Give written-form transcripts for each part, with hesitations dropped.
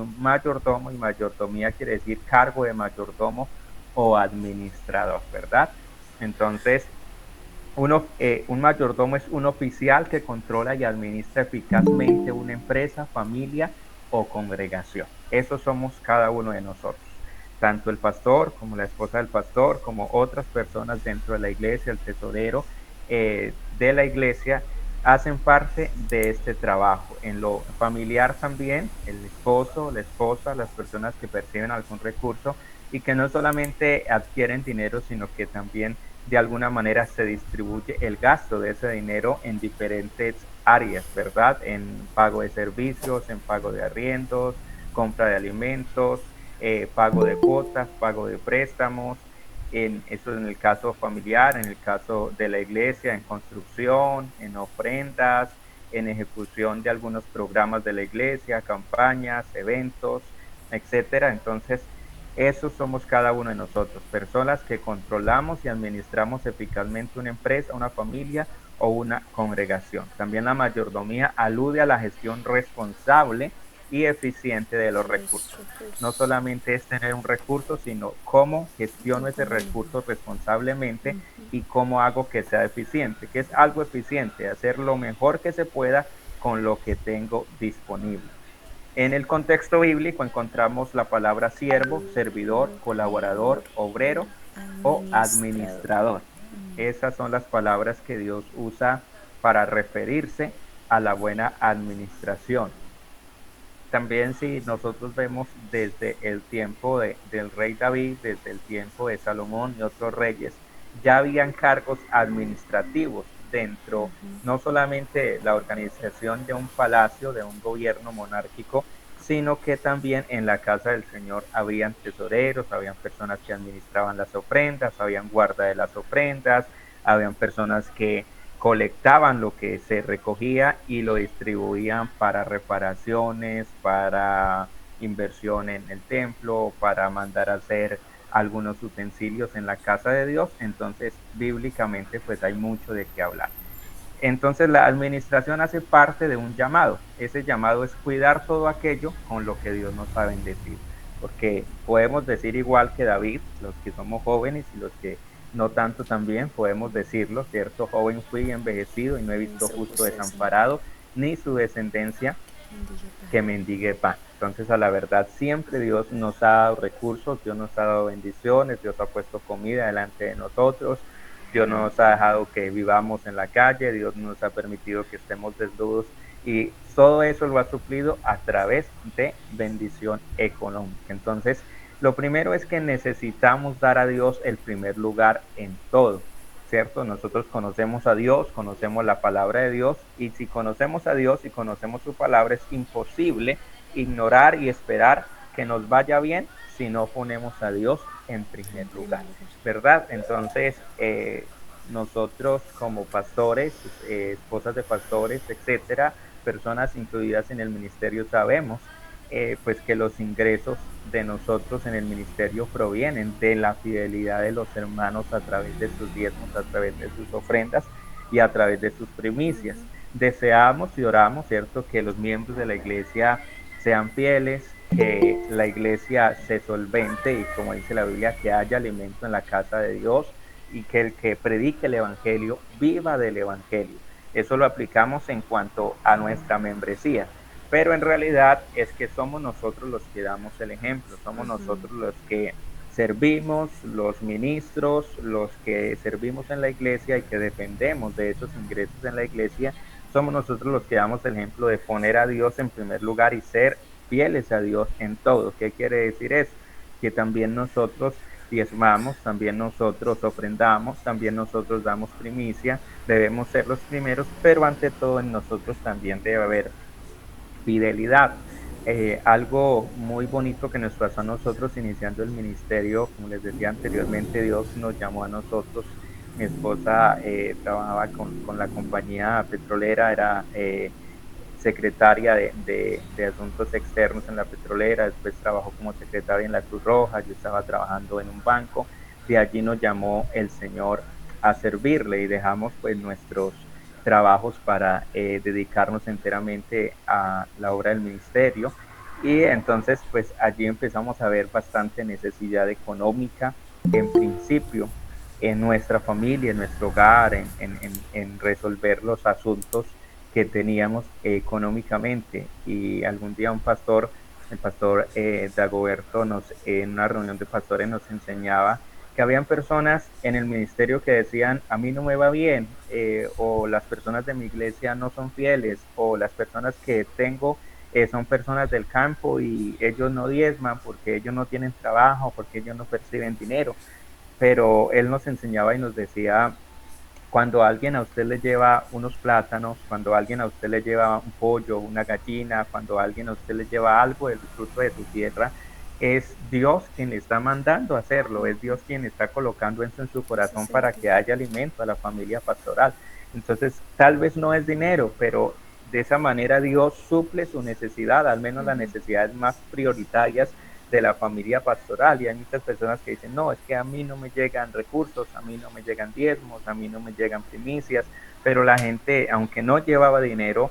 un mayordomo, y mayordomía quiere decir cargo de mayordomo o administrador, ¿verdad? Entonces, un mayordomo es un oficial que controla y administra eficazmente una empresa, familia o congregación. Eso somos cada uno de nosotros. Tanto el pastor como la esposa del pastor, como otras personas dentro de la iglesia, el tesorero de la iglesia, hacen parte de este trabajo. En lo familiar también, el esposo, la esposa, las personas que perciben algún recurso y que no solamente adquieren dinero, sino que también de alguna manera se distribuye el gasto de ese dinero en diferentes áreas, ¿verdad? En pago de servicios, en pago de arriendos, compra de alimentos, pago de cuotas, pago de préstamos, eso en el caso familiar, en el caso de la iglesia, en construcción, en ofrendas, en ejecución de algunos programas de la iglesia, campañas, eventos, etcétera. Entonces, eso somos cada uno de nosotros, personas que controlamos y administramos eficazmente una empresa, una familia o una congregación. También la mayordomía alude a la gestión responsable y eficiente de los recursos. No solamente es tener un recurso, sino cómo gestiono ese recurso responsablemente y cómo hago que sea eficiente. ¿Qué es algo eficiente? Hacer lo mejor que se pueda con lo que tengo disponible. En el contexto bíblico encontramos la palabra siervo, servidor, colaborador, obrero o Administrador. administrador. Esas son las palabras que Dios usa para referirse a la buena administración. También si nosotros vemos desde el tiempo del rey David, desde el tiempo de Salomón y otros reyes, ya habían cargos administrativos dentro no solamente la organización de un palacio, de un gobierno monárquico, sino que también en la casa del Señor habían tesoreros, habían personas que administraban las ofrendas, habían guarda de las ofrendas, habían personas que colectaban lo que se recogía y lo distribuían para reparaciones, para inversión en el templo, para mandar a hacer algunos utensilios en la casa de Dios. Entonces, bíblicamente, pues hay mucho de qué hablar. Entonces, la administración hace parte de un llamado. Ese llamado es cuidar todo aquello con lo que Dios nos ha bendecido. Porque podemos decir igual que David, los que somos jóvenes y los que no tanto también, podemos decirlo, ¿cierto? Joven fui envejecido y no he visto Hizo justo justicia. desamparado, ni su descendencia Bendiga pan. que mendigue pan. Entonces, a la verdad, siempre Dios nos ha dado recursos, Dios nos ha dado bendiciones, Dios ha puesto comida delante de nosotros, Dios no nos ha dejado que vivamos en la calle, Dios nos ha permitido que estemos desnudos y todo eso lo ha suplido a través de bendición económica. Entonces, lo primero es que necesitamos dar a Dios el primer lugar en todo. ¿Cierto? Nosotros conocemos a Dios, conocemos la palabra de Dios, y si conocemos a Dios y conocemos su palabra, es imposible ignorar y esperar que nos vaya bien si no ponemos a Dios en En primer primer lugar, lugar. ¿verdad? Entonces, nosotros como pastores, esposas de pastores, etcétera, personas incluidas en el ministerio, sabemos pues que los ingresos de nosotros en el ministerio provienen de la fidelidad de los hermanos a través de sus diezmos, a través de sus ofrendas y a través de sus primicias. Deseamos y oramos, ¿cierto?, que los miembros de la iglesia sean fieles, que la iglesia se solvente y, como dice la Biblia, que haya alimento en la casa de Dios y que el que predique el evangelio viva del evangelio. Eso lo aplicamos en cuanto a nuestra membresía, pero en realidad es que somos nosotros los que damos el ejemplo, somos nosotros los que servimos, los ministros, los que servimos en la iglesia y que dependemos de esos ingresos en la iglesia, somos nosotros los que damos el ejemplo de poner a Dios en primer lugar y ser fieles a Dios en todo. ¿Qué quiere decir eso? Que también nosotros diezmamos, también nosotros ofrendamos, también nosotros damos primicia, debemos ser los primeros, pero ante todo en nosotros también debe haber fidelidad. Algo muy bonito que nos pasó a nosotros iniciando el ministerio, como les decía anteriormente, Dios nos llamó a nosotros. Mi esposa trabajaba con la compañía petrolera, era secretaria de Asuntos Externos en la petrolera, después trabajó como secretaria en la Cruz Roja, yo estaba trabajando en un banco, de allí nos llamó el Señor a servirle y dejamos pues nuestros trabajos para dedicarnos enteramente a la obra del ministerio. Y entonces, pues allí empezamos a ver bastante necesidad económica, en principio, en nuestra familia, en nuestro hogar, en resolver los asuntos que teníamos económicamente. Y algún día un pastor, el pastor Dagoberto, en una reunión de pastores nos enseñaba que habían personas en el ministerio que decían, a mí no me va bien, o las personas de mi iglesia no son fieles, o las personas que tengo son personas del campo y ellos no diezman porque ellos no tienen trabajo, porque ellos no perciben dinero. Pero él nos enseñaba y nos decía, cuando alguien a usted le lleva unos plátanos, cuando alguien a usted le lleva un pollo, una gallina, cuando alguien a usted le lleva algo del fruto de su tierra, es Dios quien le está mandando a hacerlo, es Dios quien está colocando eso en su Eso es corazón para cierto. que haya alimento a la familia pastoral. Entonces, tal vez no es dinero, pero de esa manera Dios suple su necesidad, al menos las Ujú. necesidades más prioritarias de la familia pastoral. Y hay muchas personas que dicen, no, es que a mí no me llegan recursos, a mí no me llegan diezmos, a mí no me llegan primicias, pero la gente, aunque no llevaba dinero,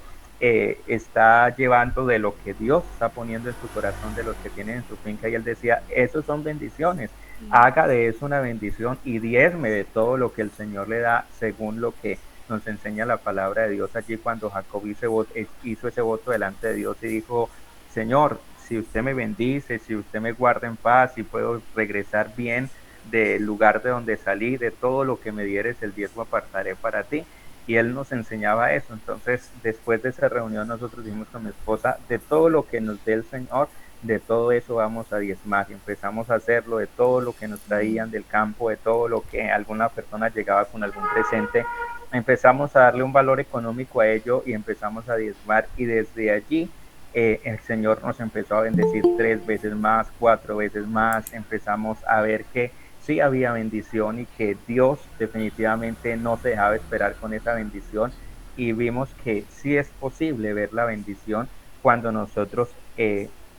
está llevando de lo que Dios está poniendo en su corazón, de los que tienen en su finca, y él decía, esos son bendiciones, Sí. haga de eso una bendición y diezme de todo lo que el Señor le da según lo que nos enseña la palabra de Dios allí cuando Jacob hizo ese voto delante de Dios y dijo, Señor, si usted me bendice, si usted me guarda en paz, si puedo regresar bien del lugar de donde salí, de todo lo que me dieres, el diezmo apartaré para ti. Y él nos enseñaba eso. Entonces, después de esa reunión, nosotros dijimos con mi esposa, de todo lo que nos dé el Señor, de todo eso vamos a diezmar. Y empezamos a hacerlo, de todo lo que nos traían del campo, de todo lo que alguna persona llegaba con algún presente, empezamos a darle un valor económico a ello y empezamos a diezmar. Y desde allí el Señor nos empezó a bendecir 3 veces más, 4 veces más, empezamos a ver que sí había bendición y que Dios definitivamente no se dejaba esperar con esa bendición y vimos que sí es posible ver la bendición cuando nosotros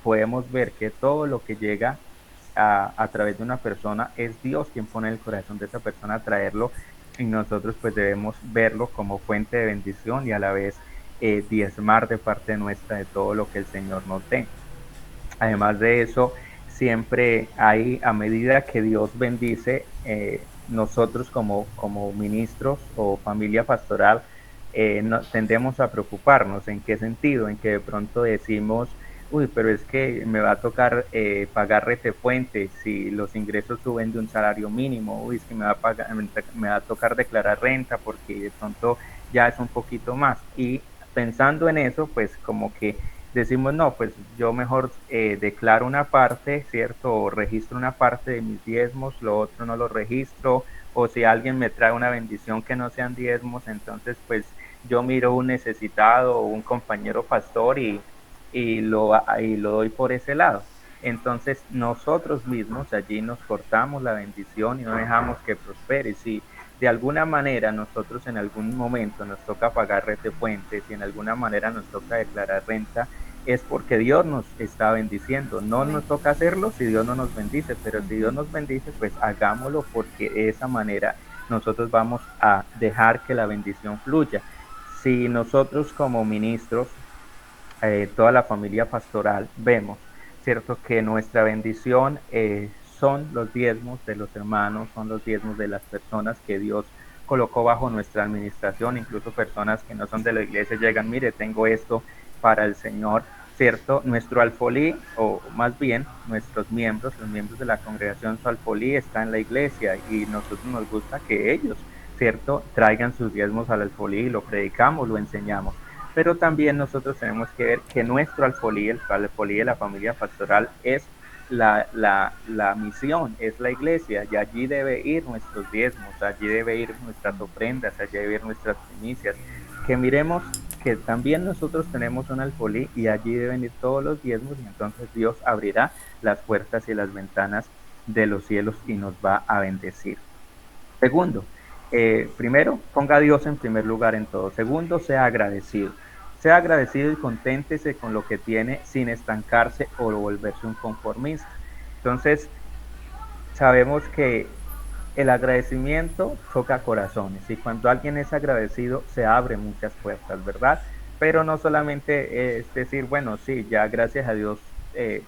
podemos ver que todo lo que llega a través de una persona es Dios quien pone en el corazón de esa persona a traerlo y nosotros pues debemos verlo como fuente de bendición y a la vez diezmar de parte nuestra de todo lo que el Señor nos dé. Además de eso, siempre hay, a medida que Dios bendice, nosotros como ministros o familia pastoral, tendemos a preocuparnos. ¿En qué sentido? En que de pronto decimos, uy, pero es que me va a tocar pagar retefuente si los ingresos suben de un salario mínimo, uy, es que me va a tocar declarar renta porque de pronto ya es un poquito más. Y pensando en eso, pues como que decimos, no, pues yo mejor declaro una parte, ¿cierto? O registro una parte de mis diezmos, lo otro no lo registro, o si alguien me trae una bendición que no sean diezmos, entonces pues yo miro un necesitado o un compañero pastor y lo doy por ese lado. Entonces nosotros mismos allí nos cortamos la bendición y no dejamos que prospere. Si de alguna manera nosotros en algún momento nos toca pagar red de fuentes, si en alguna manera nos toca declarar renta, es porque Dios nos está bendiciendo. No Amén. nos toca hacerlo si Dios no nos bendice, pero si Dios Ujú. nos bendice, pues hagámoslo porque de esa manera nosotros vamos a dejar que la bendición fluya. Si nosotros como ministros, toda la familia pastoral, vemos, ¿cierto? Que nuestra bendición son los diezmos de los hermanos, son los diezmos de las personas que Dios colocó bajo nuestra administración, incluso personas que no son de la iglesia llegan, mire, tengo esto para el Señor, ¿cierto? Nuestro alfolí, o más bien nuestros miembros, los miembros de la congregación, su alfolí está en la iglesia y nosotros nos gusta que ellos, ¿cierto? Traigan sus diezmos al alfolí, lo predicamos, lo enseñamos, pero también nosotros tenemos que ver que nuestro alfolí, el alfolí de la familia pastoral, es la misión, es la iglesia, y allí debe ir nuestros diezmos, allí debe ir nuestras ofrendas, allí debe ir nuestras primicias. Que miremos que también nosotros tenemos un alfolí y allí deben ir todos los diezmos, y entonces Dios abrirá las puertas y las ventanas de los cielos y nos va a bendecir. Segundo, primero, ponga a Dios en primer lugar en todo. Segundo, sea agradecido. Sea agradecido y conténtese con lo que tiene sin estancarse o volverse un conformista. Entonces, sabemos que el agradecimiento toca corazones y cuando alguien es agradecido se abren muchas puertas, ¿verdad? Pero no solamente es decir, bueno, sí, ya gracias a Dios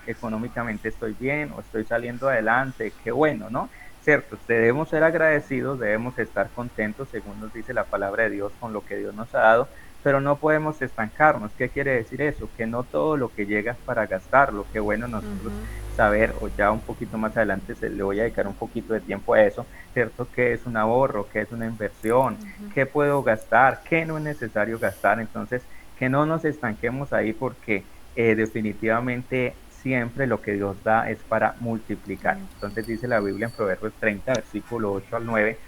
económicamente estoy bien o estoy saliendo adelante, qué bueno, ¿no? Cierto, debemos ser agradecidos, debemos estar contentos, según nos dice la palabra de Dios, con lo que Dios nos ha dado, pero no podemos estancarnos. ¿Qué quiere decir eso? Que no todo lo que llega es para gastarlo. Qué bueno nosotros Ujú, saber, o ya un poquito más adelante le voy a dedicar un poquito de tiempo a eso, ¿cierto? ¿Qué es un ahorro? ¿Qué es una inversión? ujú. ¿Qué puedo gastar? ¿Qué no es necesario gastar? Entonces, que no nos estanquemos ahí porque definitivamente siempre lo que Dios da es para multiplicar. Ok. Entonces dice la Biblia en Proverbios 30, versículo 8 al 9: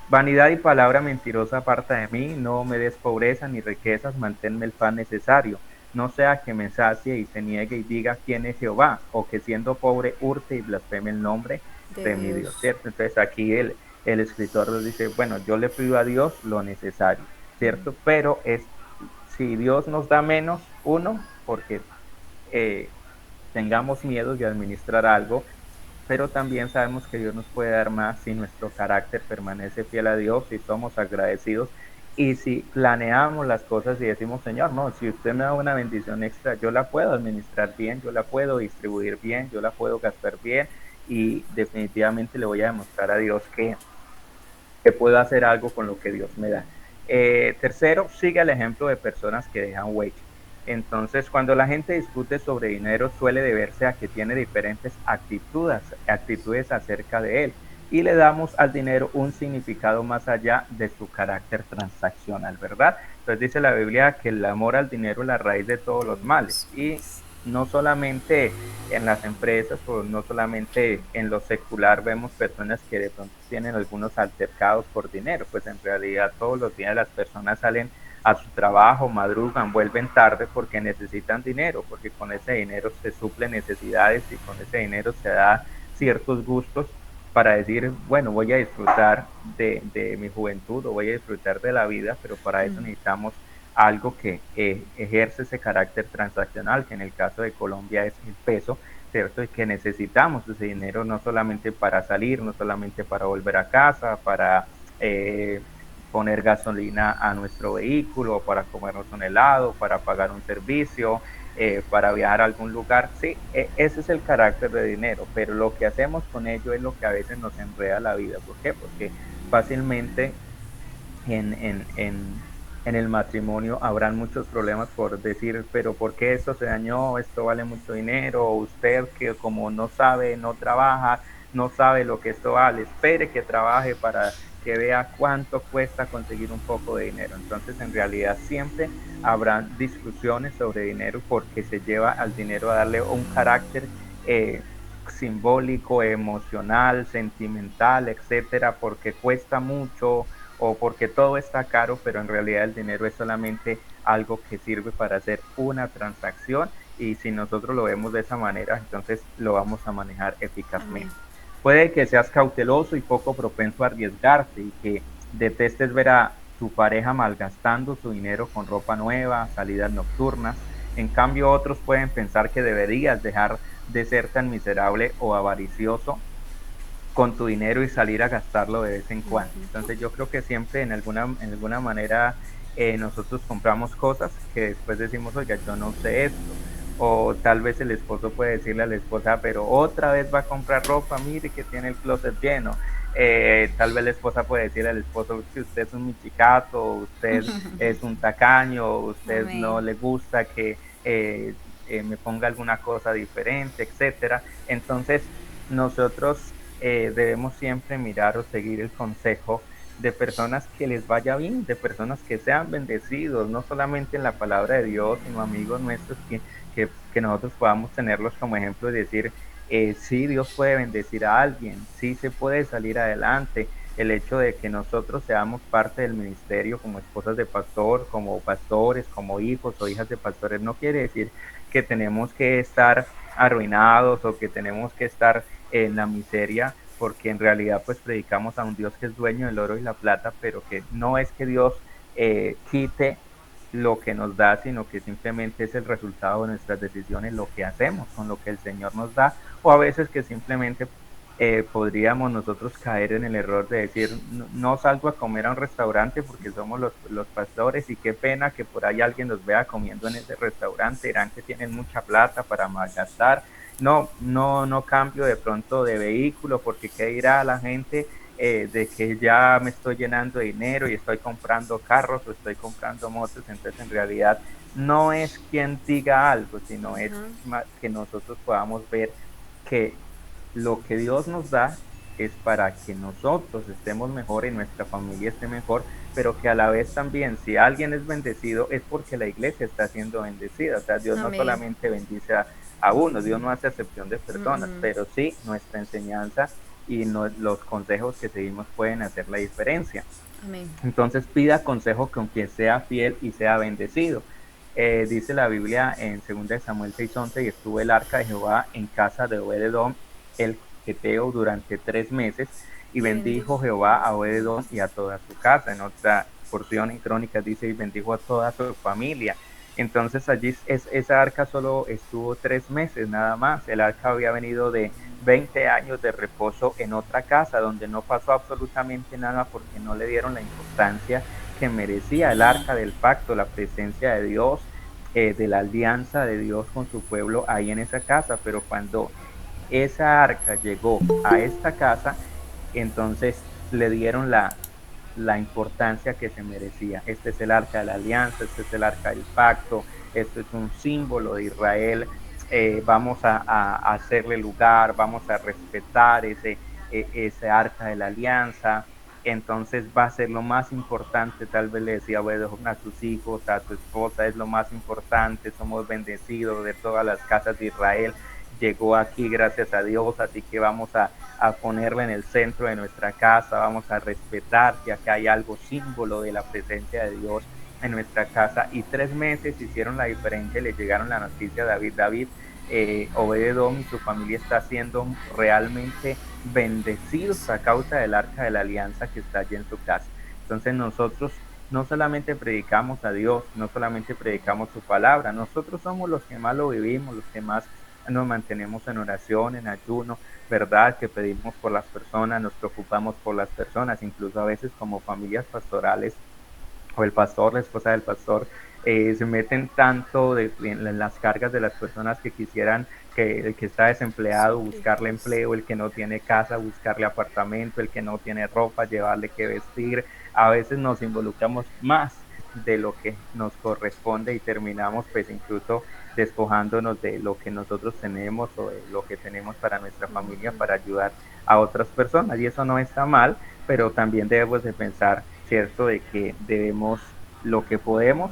vanidad y palabra mentirosa aparta de mí, no me des pobreza ni riquezas, manténme el pan necesario. No sea que me sacie y se niegue y diga quién es Jehová, o que siendo pobre hurte y blasfeme el nombre De de mi Dios, Dios. ¿cierto? Entonces aquí el escritor nos dice, bueno, yo le pido a Dios lo necesario, ¿cierto? Pero es, si Dios nos da menos, uno, porque eh, tengamos miedo de administrar algo, pero también sabemos que Dios nos puede dar más si nuestro carácter permanece fiel a Dios, si somos agradecidos y si planeamos las cosas y decimos, Señor, no, si usted me da una bendición extra, yo la puedo administrar bien, yo la puedo distribuir bien, yo la puedo gastar bien y definitivamente le voy a demostrar a Dios que puedo hacer algo con lo que Dios me da. Tercero, sigue el ejemplo de personas que dejan huella. Entonces, cuando la gente discute sobre dinero, suele deberse a que tiene diferentes actitudes acerca de él y le damos al dinero un significado más allá de su carácter transaccional, ¿verdad? Entonces dice la Biblia que el amor al dinero es la raíz de todos los De males los y males. no solamente en las empresas o no solamente en lo secular vemos personas que de pronto tienen algunos altercados por dinero, pues en realidad todos los días las personas salen a su trabajo, madrugan, vuelven tarde porque necesitan dinero, porque con ese dinero se suplen necesidades y con ese dinero se da ciertos gustos para decir, bueno, voy a disfrutar de mi juventud o voy a disfrutar de la vida, pero para eso necesitamos algo que ejerce ese carácter transaccional, que en el caso de Colombia es el peso, ¿cierto? Y que necesitamos ese dinero no solamente para salir, no solamente para volver a casa, para poner gasolina a nuestro vehículo, para comernos un helado, para pagar un servicio, para viajar a algún lugar. Sí, ese es el carácter de dinero, pero lo que hacemos con ello es lo que a veces nos enreda la vida. ¿Por qué? Porque fácilmente en, en, en, en el matrimonio habrán muchos problemas por decir, pero ¿por qué esto se dañó? Esto vale mucho dinero. O usted que como no sabe, no trabaja, no sabe lo que esto vale. Espere que trabaje para que vea cuánto cuesta conseguir un poco de dinero. Entonces, en realidad, siempre habrán discusiones sobre dinero porque se lleva al dinero a darle un carácter simbólico, emocional, sentimental, etcétera, porque cuesta mucho o porque todo está caro, pero en realidad el dinero es solamente algo que sirve para hacer una transacción y si nosotros lo vemos de esa manera, entonces lo vamos a manejar Amén. eficazmente. Puede que seas cauteloso y poco propenso a arriesgarte y que detestes ver a tu pareja malgastando su dinero con ropa nueva, salidas nocturnas. En cambio, otros pueden pensar que deberías dejar de ser tan miserable o avaricioso con tu dinero y salir a gastarlo de vez en cuando. Entonces yo creo que siempre en alguna manera nosotros compramos cosas que después decimos, oiga, yo no sé esto. O tal vez el esposo puede decirle a la esposa, pero otra vez va a comprar ropa, mire que tiene el closet lleno. Tal vez la esposa puede decirle al esposo que usted es un michicato, usted es un tacaño, usted no Amén. le gusta que me ponga alguna cosa diferente, etcétera. Entonces, nosotros debemos siempre mirar o seguir el consejo de personas que les vaya bien, de personas que sean bendecidos, no solamente en la palabra de Dios, sino amigos nuestros que nosotros podamos tenerlos como ejemplo y decir, sí, Dios puede bendecir a alguien, sí se puede salir adelante. El hecho de que nosotros seamos parte del ministerio como esposas de pastor, como pastores, como hijos o hijas de pastores, no quiere decir que tenemos que estar arruinados o que tenemos que estar en la miseria, porque en realidad pues predicamos a un Dios que es dueño del oro y la plata, pero que no es que Dios quite lo que nos da, sino que simplemente es el resultado de nuestras decisiones, lo que hacemos con lo que el Señor nos da, o a veces que simplemente podríamos nosotros caer en el error de decir, no, no salgo a comer a un restaurante porque somos los pastores y qué pena que por ahí alguien nos vea comiendo en ese restaurante, dirán que tienen mucha plata para malgastar. No, no, no cambio de pronto de vehículo porque qué dirá la gente de que ya me estoy llenando de dinero y estoy comprando carros o estoy comprando motos. Entonces en realidad no es quien diga algo, sino es Ajá. que nosotros podamos ver que lo que Dios nos da es para que nosotros estemos mejor y nuestra familia esté mejor, pero que a la vez también, si alguien es bendecido, es porque la iglesia está siendo bendecida. O sea, Dios no Amén. solamente bendice a uno, Dios no hace acepción de personas, Mm, pero sí nuestra enseñanza y no, los consejos que seguimos pueden hacer la diferencia. amén. Entonces pida consejo con quien sea fiel y sea bendecido. Dice la Biblia en 2 Samuel 6:11, y estuvo el arca de Jehová en casa de Obededom, el geteo, durante 3 meses, y Y bendijo bendijo. Jehová a Obededom y a toda su casa. En otra porción en Crónicas dice, y bendijo a toda su familia. Entonces allí esa arca solo estuvo 3 meses nada más. El arca había venido de 20 años de reposo en otra casa donde no pasó absolutamente nada porque no le dieron la importancia que merecía el arca del pacto, la presencia de Dios, de la alianza de Dios con su pueblo ahí en esa casa. Pero cuando esa arca llegó a esta casa, entonces le dieron la importancia que se merecía. Este es el arca de la alianza, este es el arca del pacto, esto es un símbolo de Israel. Vamos a hacerle lugar, vamos a respetar ese arca de la alianza. Entonces va a ser lo más importante. Tal vez le decía bueno, a sus hijos, a su esposa, es lo más importante, somos bendecidos de todas las casas de Israel, llegó aquí gracias a Dios, así que vamos a ponerla en el centro de nuestra casa, vamos a respetar que acá hay algo símbolo de la presencia de Dios en nuestra casa. Y 3 meses hicieron la diferencia, le llegaron la noticia a David, Obededom y su familia está siendo realmente bendecidos a causa del arca de la alianza que está allí en su casa. Entonces nosotros no solamente predicamos a Dios, no solamente predicamos su palabra, nosotros somos los que más lo vivimos, los que más nos mantenemos en oración, en ayuno, ¿verdad? Que pedimos por las personas, nos preocupamos por las personas, incluso a veces como familias pastorales o el pastor, la esposa del pastor, se meten tanto en las cargas de las personas que quisieran que el que está desempleado, buscarle empleo, el que no tiene casa, buscarle apartamento, el que no tiene ropa, llevarle que vestir. A veces nos involucramos más de lo que nos corresponde y terminamos pues incluso despojándonos de lo que nosotros tenemos o de lo que tenemos para nuestra familia para ayudar a otras personas. Y eso no está mal, pero también debemos de pensar, ¿cierto?, de que debemos lo que podemos,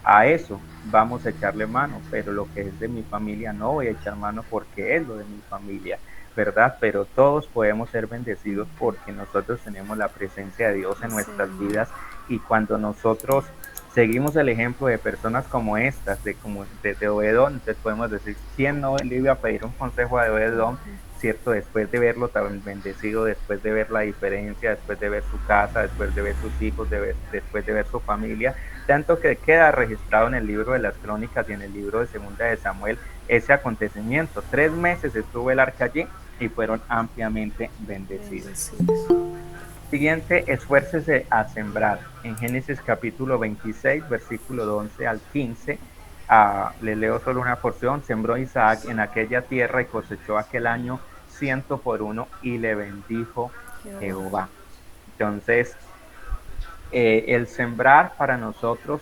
a eso vamos a echarle mano, pero lo que es de mi familia no voy a echar mano porque es lo de mi familia, ¿verdad? Pero todos podemos ser bendecidos porque nosotros tenemos la presencia de Dios en Así nuestras mismo. vidas, y cuando nosotros seguimos el ejemplo de personas como estas, de Obedón, entonces podemos decir, ¿quién no le iba a pedir un consejo a Obedón, cierto? Después de verlo tan bendecido, después de ver la diferencia, después de ver su casa, después de ver sus hijos, después de ver su familia, tanto que queda registrado en el libro de las crónicas y en el libro de Segunda de Samuel ese acontecimiento. 3 meses estuvo el arca allí y fueron ampliamente bendecidos. Bendecidos. Siguiente, esfuércese a sembrar. En Génesis capítulo 26, versículo 11 al 15, le leo solo una porción. Sembró Isaac en aquella tierra y cosechó aquel año 100 por 1 y le bendijo Jehová. Jehová. Entonces, el sembrar para nosotros,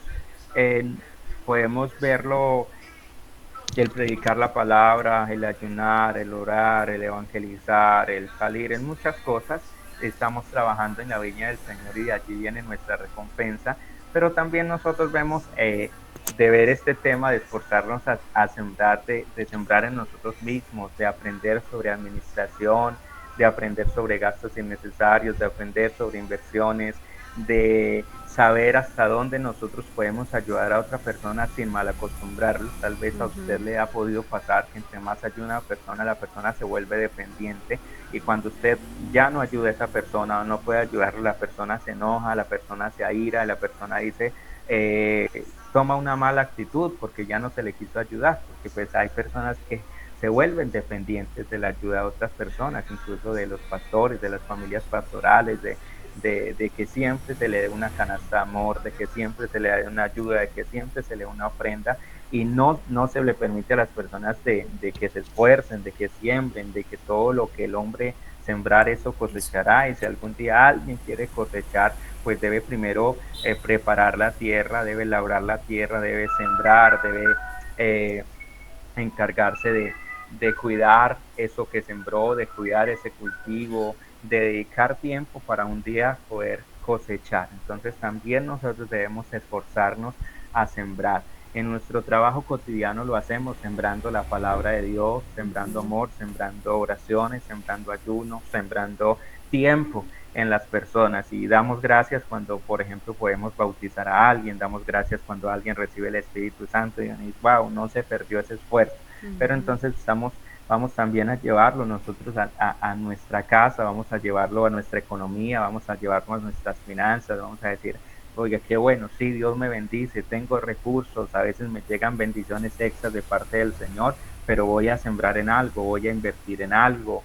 eh, podemos verlo, el predicar la palabra, el ayunar, el orar, el evangelizar, el salir, en muchas cosas estamos trabajando en la viña del Señor y de allí viene nuestra recompensa. Pero también nosotros vemos, de ver este tema, de esforzarnos a sembrar, de sembrar en nosotros mismos, de aprender sobre administración, de aprender sobre gastos innecesarios, de aprender sobre inversiones, de saber hasta dónde nosotros podemos ayudar a otra persona sin mal acostumbrarlo. Tal vez a usted le ha podido pasar que entre más ayuda a una persona, la persona se vuelve dependiente, y cuando usted ya no ayuda a esa persona o no puede ayudarle, la persona se enoja, la persona se aira, la persona dice, toma una mala actitud porque ya no se le quiso ayudar, porque pues hay personas que se vuelven dependientes de la ayuda de otras personas, incluso de los pastores, de las familias pastorales, de que siempre se le dé una canasta de amor, de que siempre se le dé una ayuda, de que siempre se le dé una ofrenda, y no se le permite a las personas de que se esfuercen, de que siembren, de que todo lo que el hombre sembrar eso Eso. cosechará, y si algún día alguien quiere cosechar, pues debe primero preparar la tierra, debe labrar la tierra, debe sembrar, debe eh, encargarse de cuidar eso que sembró, de cuidar ese cultivo, de dedicar tiempo para un día poder cosechar. Entonces también nosotros debemos esforzarnos a sembrar. En nuestro trabajo cotidiano lo hacemos sembrando la palabra de Dios, sembrando Ujú. amor, sembrando oraciones, sembrando ayuno, sembrando tiempo en las personas, y damos gracias cuando, por ejemplo, podemos bautizar a alguien, damos gracias cuando alguien recibe el Espíritu Santo y dices, wow, no se perdió ese esfuerzo. Pero Ujú. entonces vamos también a llevarlo nosotros a nuestra casa, vamos a llevarlo a nuestra economía, vamos a llevarlo a nuestras finanzas, vamos a decir, oiga, qué bueno, sí, Dios me bendice, tengo recursos, a veces me llegan bendiciones extras de parte del Señor, pero voy a sembrar en algo, voy a invertir en algo,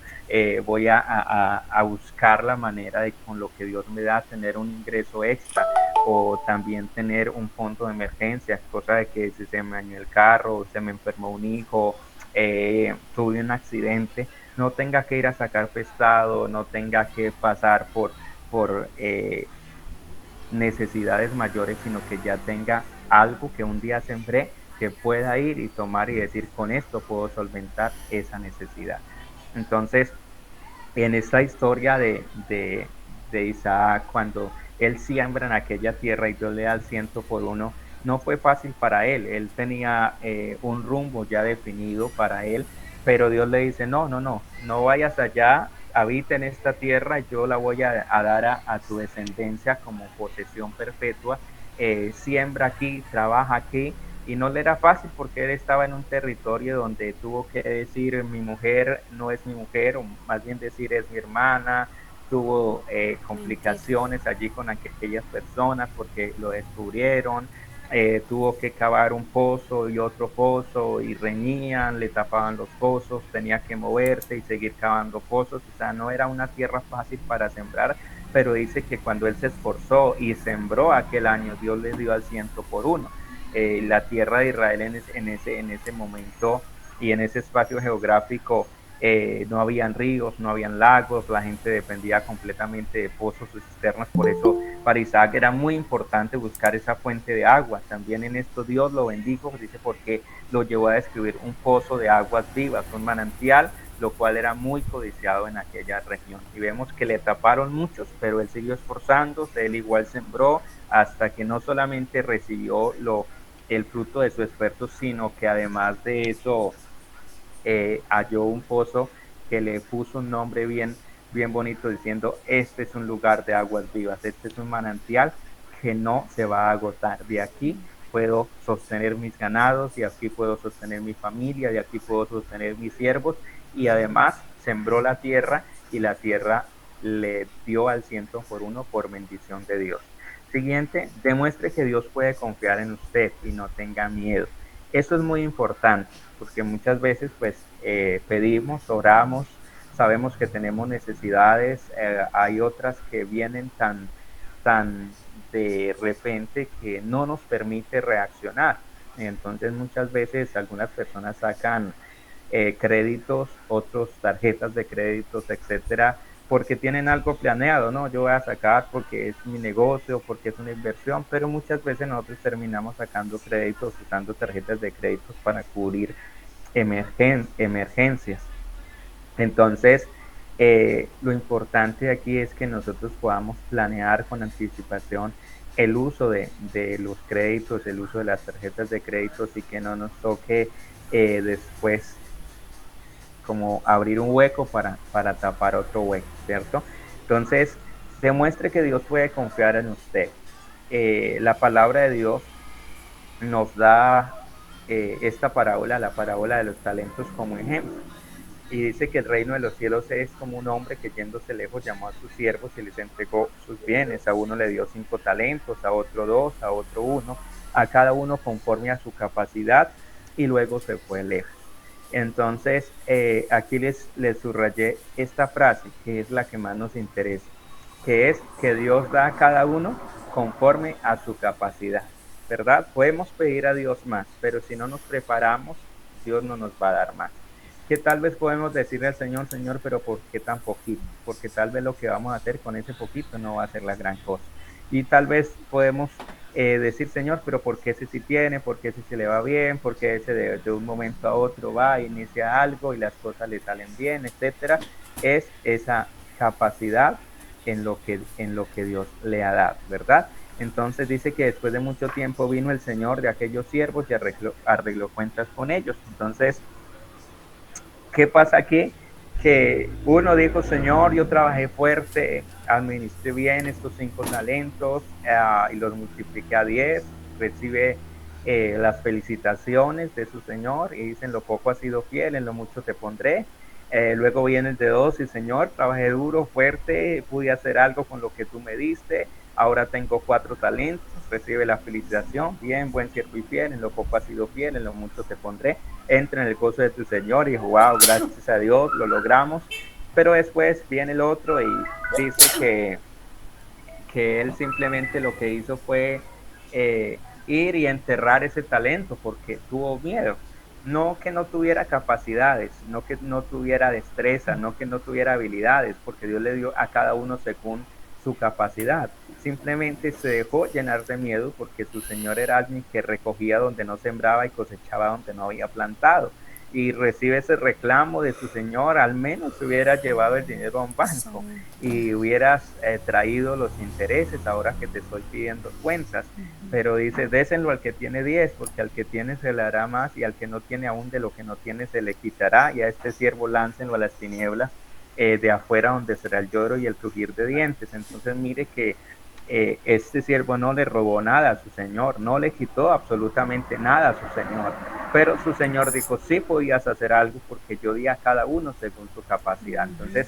voy a buscar la manera de con lo que Dios me da tener un ingreso extra, o también tener un fondo de emergencia, cosa de que si se me dañó el carro, se me enfermó un hijo, tuve un accidente, no tenga que ir a sacar prestado, no tenga que pasar por necesidades mayores, sino que ya tenga algo que un día sembré, que pueda ir y tomar y decir, con esto puedo solventar esa necesidad. Entonces, en esta historia de Isaac, cuando él siembra en aquella tierra y Dios le da el 100 por 1, no fue fácil para él. Él tenía un rumbo ya definido para él, pero Dios le dice, no, no, no, no vayas allá, habita en esta tierra, yo la voy a dar a tu descendencia como posesión perpetua, siembra aquí, trabaja aquí, y no le era fácil porque él estaba en un territorio donde tuvo que decir mi mujer no es mi mujer, o más bien decir es mi hermana, tuvo Mentir. complicaciones allí con aquellas personas porque lo descubrieron, tuvo que cavar un pozo y otro pozo y reñían, le tapaban los pozos, tenía que moverse y seguir cavando pozos, o sea, no era una tierra fácil para sembrar, pero dice que cuando él se esforzó y sembró aquel año, Dios le dio al 100 por 1. La tierra de Israel en ese momento y en ese espacio geográfico no habían ríos, no habían lagos, la gente dependía completamente de pozos o cisternas, por eso para Isaac era muy importante buscar esa fuente de agua. También en esto Dios lo bendijo, dice, porque lo llevó a describir un pozo de aguas vivas, un manantial, lo cual era muy codiciado en aquella región. Y vemos que le taparon muchos, pero él siguió esforzándose, él igual sembró hasta que no solamente recibió el fruto de su esfuerzo, sino que además de eso halló un pozo que le puso un nombre bien bonito diciendo, este es un lugar de aguas vivas, este es un manantial que no se va a agotar. De aquí puedo sostener mis ganados, y aquí puedo sostener mi familia, de aquí puedo sostener mis siervos, y además sembró la tierra y la tierra le dio al 100 por 1 por bendición de Dios. Siguiente, demuestre que Dios puede confiar en usted y no tenga miedo. Eso es muy importante porque muchas veces pues pedimos, oramos, sabemos que tenemos necesidades, hay otras que vienen tan de repente que no nos permite reaccionar. Entonces muchas veces algunas personas sacan créditos, otros tarjetas de créditos, etcétera, porque tienen algo planeado, ¿no? Yo voy a sacar porque es mi negocio, porque es una inversión, pero muchas veces nosotros terminamos sacando créditos, usando tarjetas de créditos para cubrir emergencias. Entonces, lo importante aquí es que nosotros podamos planear con anticipación el uso de los créditos, el uso de las tarjetas de créditos, y que no nos toque después como abrir un hueco para tapar otro hueco, ¿cierto? Entonces, demuestre que Dios puede confiar en usted. La palabra de Dios nos da esta parábola, la parábola de los talentos, como ejemplo. Y dice que el reino de los cielos es como un hombre que yéndose lejos llamó a sus siervos y les entregó sus bienes. A uno le dio 5 talentos, a otro 2, a otro 1, a cada uno conforme a su capacidad, y luego se fue lejos. Entonces, aquí les subrayé esta frase, que es la que más nos interesa, que es que Dios da a cada uno conforme a su capacidad, ¿verdad? Podemos pedir a Dios más, pero si no nos preparamos, Dios no nos va a dar más. Que tal vez podemos decirle al Señor, Señor, pero ¿por qué tan poquito? Porque tal vez lo que vamos a hacer con ese poquito no va a ser la gran cosa. Y tal vez podemos decir, Señor, pero ¿por qué ese sí tiene? ¿Por qué ese se le va bien? ¿Por qué ese de un momento a otro va, inicia algo y las cosas le salen bien, etcétera? Es esa capacidad en lo que Dios le ha dado, ¿verdad? Entonces dice que después de mucho tiempo vino el Señor de aquellos siervos y arregló cuentas con ellos. Entonces, ¿qué pasa aquí? Que uno dijo, Señor, yo trabajé fuerte, administré bien estos 5 talentos y los multipliqué a 10, recibe las felicitaciones de su Señor y dicen, lo poco has sido fiel, en lo mucho te pondré. Luego viene el de 2 y Señor, trabajé duro, fuerte, pude hacer algo con lo que tú me diste, ahora tengo 4 talentos, recibe la felicitación, bien, buen siervo y fiel, en lo poco has sido fiel, en lo mucho te pondré, entra en el gozo de tu Señor y wow, gracias a Dios, lo logramos. Pero después viene el otro y dice que él simplemente lo que hizo fue ir y enterrar ese talento porque tuvo miedo. No que no tuviera capacidades, no que no tuviera destreza, no que no tuviera habilidades, porque Dios le dio a cada uno según su capacidad. Simplemente se dejó llenar de miedo porque su Señor era alguien que recogía donde no sembraba y cosechaba donde no había plantado. Y recibe ese reclamo de su Señor, al menos hubiera llevado el dinero a un banco y hubieras traído los intereses ahora que te estoy pidiendo cuentas. Pero dice, désenlo al que tiene 10, porque al que tiene se le hará más y al que no tiene aún de lo que no tiene se le quitará y a este siervo láncenlo a las tinieblas de afuera donde será el lloro y el crujir de dientes. Entonces mire que este siervo no le robó nada a su señor, no le quitó absolutamente nada a su señor, pero su señor dijo, sí podías hacer algo porque yo di a cada uno según su capacidad. Entonces,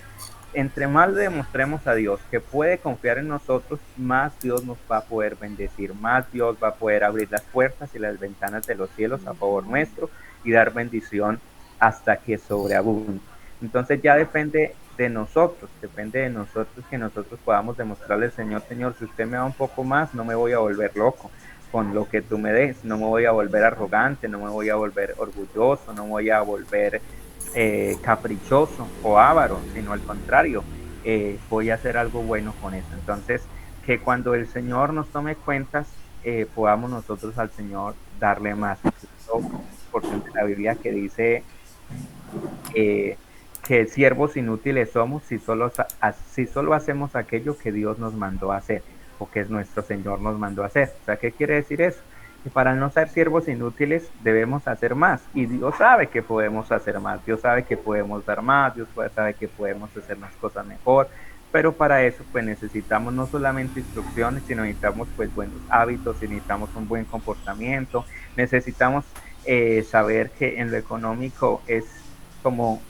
entre más le demostremos a Dios que puede confiar en nosotros, más Dios nos va a poder bendecir, más Dios va a poder abrir las puertas y las ventanas de los cielos a favor nuestro y dar bendición hasta que sobreabunde. Entonces ya depende de nosotros que nosotros podamos demostrarle al Señor, Señor, si usted me da un poco más, no me voy a volver loco con lo que tú me des, no me voy a volver arrogante, no me voy a volver orgulloso, no me voy a volver caprichoso o avaro, sino al contrario, voy a hacer algo bueno con eso. Entonces, que cuando el Señor nos tome cuentas, podamos nosotros al Señor darle más. Incluso porción de la Biblia que dice eh, que siervos inútiles somos si solo hacemos aquello que Dios nos mandó a hacer o que nuestro Señor nos mandó a hacer. O sea, ¿qué quiere decir eso? Que para no ser siervos inútiles debemos hacer más y Dios sabe que podemos hacer más, Dios sabe que podemos dar más, Dios sabe que podemos hacer las cosas mejor, pero para eso pues necesitamos no solamente instrucciones, sino necesitamos pues buenos hábitos, necesitamos un buen comportamiento, necesitamos saber que en lo económico es como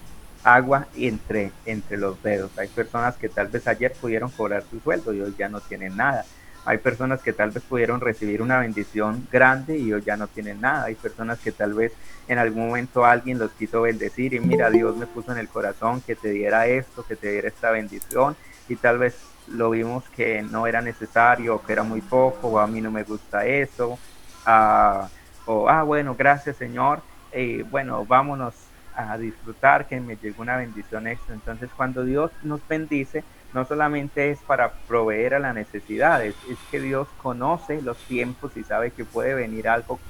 agua entre los dedos. Hay personas que tal vez ayer pudieron cobrar su sueldo y hoy ya no tienen nada. Hay personas que tal vez pudieron recibir una bendición grande y hoy ya no tienen nada. Hay personas que tal vez en algún momento alguien los quiso bendecir y mira, Dios me puso en el corazón que te diera esto, que te diera esta bendición y tal vez lo vimos que no era necesario o que era muy poco o a mí no me gusta eso. Uh, bueno, gracias Señor. Bueno, vámonos a disfrutar que me llegó una bendición extra. Entonces, cuando Dios nos bendice, no solamente es para proveer a las necesidades, es que Dios conoce los tiempos y sabe que puede venir algo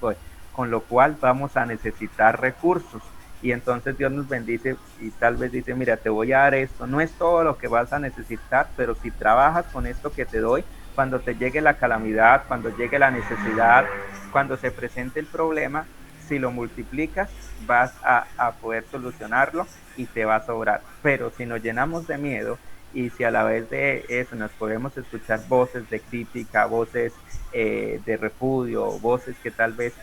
con lo cual vamos a necesitar recursos. Y entonces Dios nos bendice y tal vez dice, mira, te voy a dar esto. No es todo lo que vas a necesitar, pero si trabajas con esto que te doy, cuando te llegue la calamidad, cuando llegue la necesidad, cuando se presente el problema, si lo multiplicas, vas a poder solucionarlo y te va a sobrar. Pero si nos llenamos de miedo y si a la vez de eso nos podemos escuchar voces de crítica, voces de repudio, voces que tal vez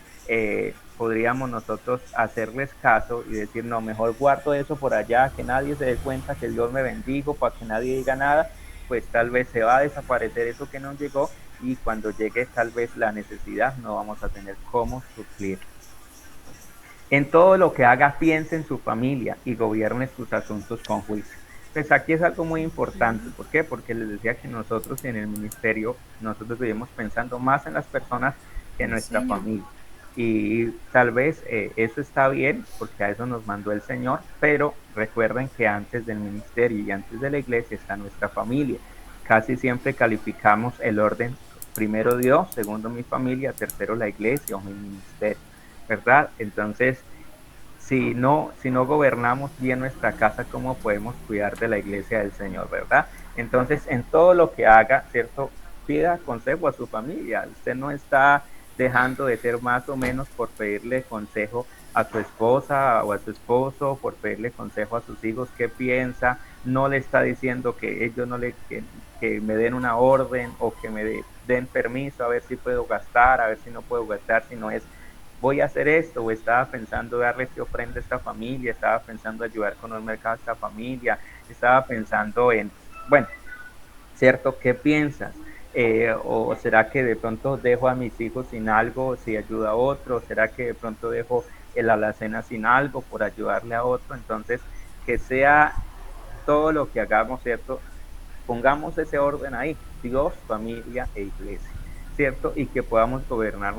podríamos nosotros hacerles caso y decir, no, mejor guardo eso por allá, que nadie se dé cuenta que Dios me bendigo, para que nadie diga nada, pues tal vez se va a desaparecer eso que nos llegó y cuando llegue tal vez la necesidad no vamos a tener cómo suplir. En todo lo que haga, piense en su familia y gobierne sus asuntos con juicio. Pues aquí es algo muy importante. ¿Por qué? Porque les decía que nosotros en el ministerio, nosotros vivimos pensando más en las personas que en Sí, nuestra señor. familia. Y tal vez eso está bien, porque a eso nos mandó el Señor, pero recuerden que antes del ministerio y antes de la iglesia está nuestra familia. Casi siempre calificamos el orden, primero Dios, segundo mi familia, tercero la iglesia o mi ministerio, ¿verdad? Entonces, si no gobernamos bien nuestra casa, ¿cómo podemos cuidar de la iglesia del Señor, verdad? Entonces, en todo lo que haga, ¿cierto? Pida consejo a su familia. Usted no está dejando de ser más o menos por pedirle consejo a su esposa o a su esposo, por pedirle consejo a sus hijos, qué piensa, no le está diciendo que ellos no le, que me den una orden o que den permiso a ver si puedo gastar, a ver si no puedo gastar, sino es voy a hacer esto, o estaba pensando darle esta ofrenda a esta familia, estaba pensando ayudar con un mercado a esta familia, estaba pensando en, bueno, ¿cierto? ¿Qué piensas? ¿O será que de pronto dejo a mis hijos sin algo si ayuda a otro? ¿Será que de pronto dejo el alacena sin algo por ayudarle a otro? Entonces, que sea todo lo que hagamos, ¿cierto? Pongamos ese orden ahí, Dios, familia e iglesia, ¿cierto? Y que podamos gobernar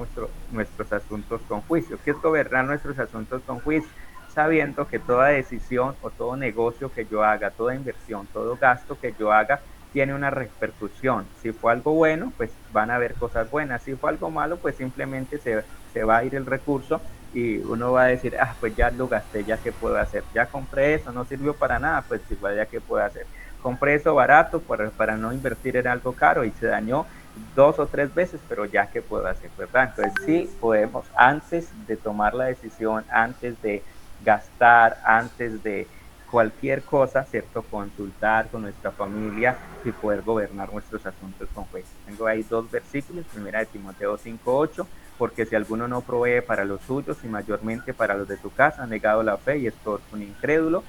nuestros asuntos con juicio. ¿Qué es gobernar nuestros asuntos con juicio? Sabiendo que toda decisión o todo negocio que yo haga, toda inversión, todo gasto que yo haga, tiene una repercusión. Si fue algo bueno, pues van a haber cosas buenas. Si fue algo malo, pues simplemente se va a ir el recurso y uno va a decir, ah, pues ya lo gasté, ya qué puedo hacer, ya compré eso, no sirvió para nada, pues igual ya qué puedo hacer, compré eso barato para no invertir en algo caro y se dañó 2 o 3 veces, pero ya que puedo hacer, ¿verdad? Entonces sí podemos, antes de tomar la decisión, antes de gastar, antes de cualquier cosa, ¿cierto? Consultar con nuestra familia y poder gobernar nuestros asuntos con juicio. Tengo ahí 2 versículos, primera de Timoteo 5:8, porque si alguno no provee para los suyos y mayormente para los de su casa, ha negado la fe y es por un incrédulo.